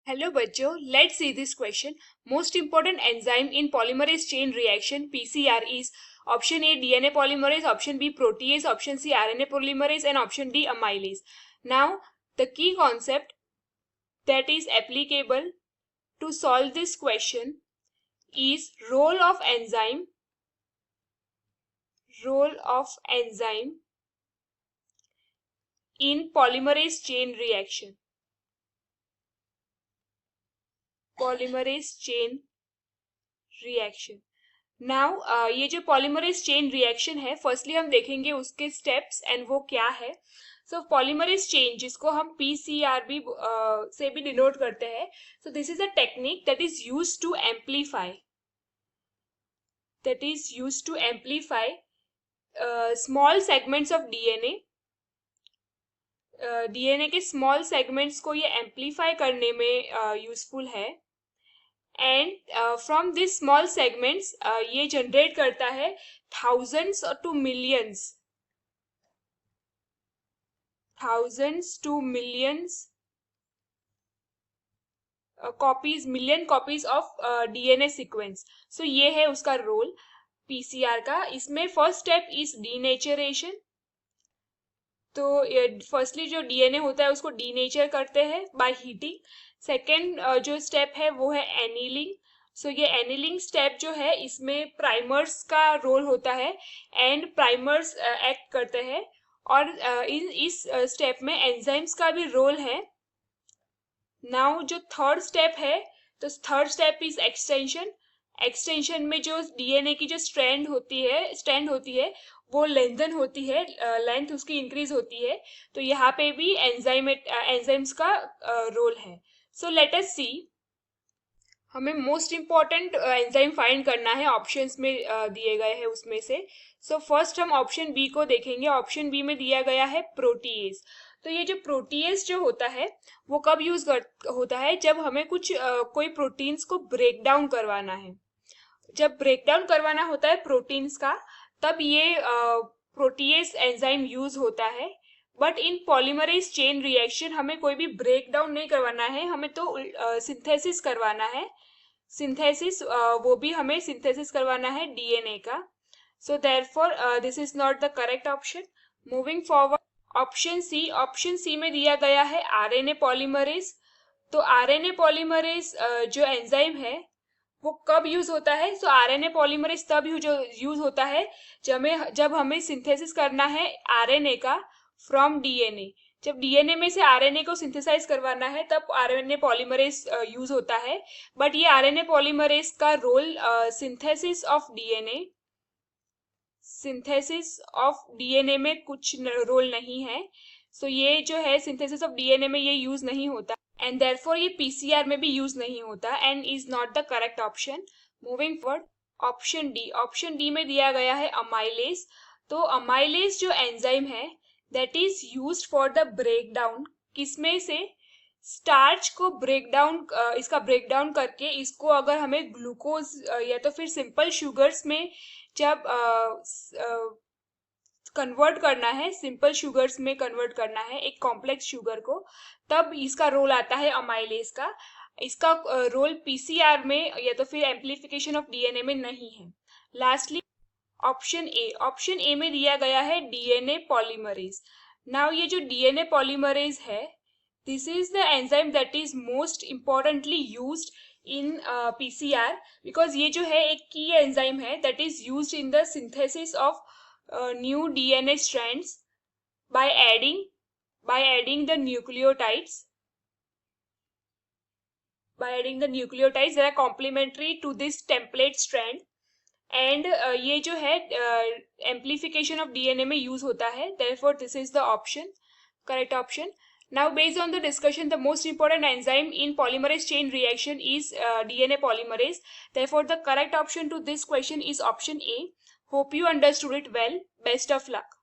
Hello बच्चों, let's see this question. Most important enzyme in polymerase chain reaction (PCR) is option A DNA polymerase, option B protease, option C RNA polymerase, and option D amylase. Now, the key concept that is applicable to solve this question is role of enzyme in polymerase chain reaction. Now ये जो polymerase chain reaction है, firstly हम देखेंगे उसके steps and वो क्या है. सो polymerase chain, जिसको हम पीसीआरबी से भी डिनोट करते हैं, so this is a technique that is used to amplify small segments of DNA के स्मॉल सेगमेंट्स को ये एम्पलीफाई करने में यूजफुल है. And from this small segments ये जनरेट करता है thousands to millions million copies of DNA sequence. So ये है उसका रोल पीसीआर का. इसमें फर्स्ट स्टेप इज डीनेचरेशन. तो फर्स्टली जो डीएनए होता है उसको डीनेचर करते हैं बाय हीटिंग. सेकेंड जो स्टेप है वो है एनीलिंग. सो ये एनीलिंग स्टेप जो है, इसमें प्राइमर्स का रोल होता है एंड प्राइमर्स एक्ट करते हैं. और इस स्टेप में एंजाइम्स का भी रोल है. नाउ जो थर्ड स्टेप है, तो थर्ड स्टेप इज एक्सटेंशन में जो डीएनए की जो स्ट्रैंड होती है वो लेंथन होती है, लेंथ उसकी इंक्रीज होती है. तो यहाँ पे भी एंजाइम्स का रोल है. सो लेट अस सी. हमें मोस्ट इम्पॉर्टेंट एंजाइम फाइंड करना है, ऑप्शंस में दिए गए हैं उसमें से. सो फर्स्ट हम ऑप्शन बी को देखेंगे. ऑप्शन बी में दिया गया है प्रोटीएज. तो ये जो प्रोटीएज जो होता है वो कब यूज होता है, जब हमें कोई प्रोटीन्स को ब्रेक डाउन करवाना है. जब ब्रेक डाउन करवाना होता है प्रोटीन्स का, तब ये प्रोटीएज एंजाइम यूज होता है. But in polymerase chain reaction हमें कोई भी ब्रेक डाउन नहीं करवाना है, हमें तो सिंथेसिस करवाना है. सिंथेसिस वो भी हमें सिंथेसिस करवाना है डीएनए का. So therefore this is not the correct option. Moving forward, option C में दिया गया है आरएनए पॉलीमरेज. तो आरएनए पॉलीमरेज जो एंजाइम है वो कब यूज होता है. सो आरएनए पॉलीमरेज तब यूज होता है जब हमें सिंथेसिस करना है आरएनए का फ्रॉम डीएनए. जब डीएनए में से आरएनए को सिंथेसाइज करवाना है तब आरएनए पॉलीमरेज यूज होता है. बट ये आरएनए पॉलीमरेज का रोल सिंथेसिस ऑफ डीएनए में कुछ रोल नहीं है. सो ये जो है सिंथेसिस ऑफ डीएनए में ये यूज नहीं होता, एंड देयरफॉर ये पीसीआर में भी यूज नहीं होता and is not the correct option. Moving forward, option D में दिया गया है अमाइलेज. तो अमाइलेज जो एंजाइम है that is used for the breakdown. किसमें से, स्टार्च को इसका ब्रेकडाउन करके इसको अगर हमें ग्लूकोज या तो फिर सिंपल शुगर्स में जब कन्वर्ट करना है, सिंपल शुगर्स में कन्वर्ट करना है एक कॉम्प्लेक्स शुगर को, तब इसका रोल आता है अमाइलेज का. इसका रोल पीसीआर में या तो फिर एम्प्लीफिकेशन ऑफ डीएनए में नहीं है. लास्टली ऑप्शन ए में दिया गया है डीएनए पॉलीमरेज. नाउ ये जो डीएनए पॉलीमरेज है, this is the enzyme that is most importantly used in PCR, because ये जो है एक की एंजाइम है that is used in the synthesis of new DNA strands by adding the nucleotides. That are complementary to this template strand. And ये जो है amplification of DNA में use होता है. Therefore this is the correct option. Now based on the discussion, the most important enzyme in polymerase chain reaction is DNA polymerase. Therefore the correct option to this question is option A. Hope you understood it well. Best of luck.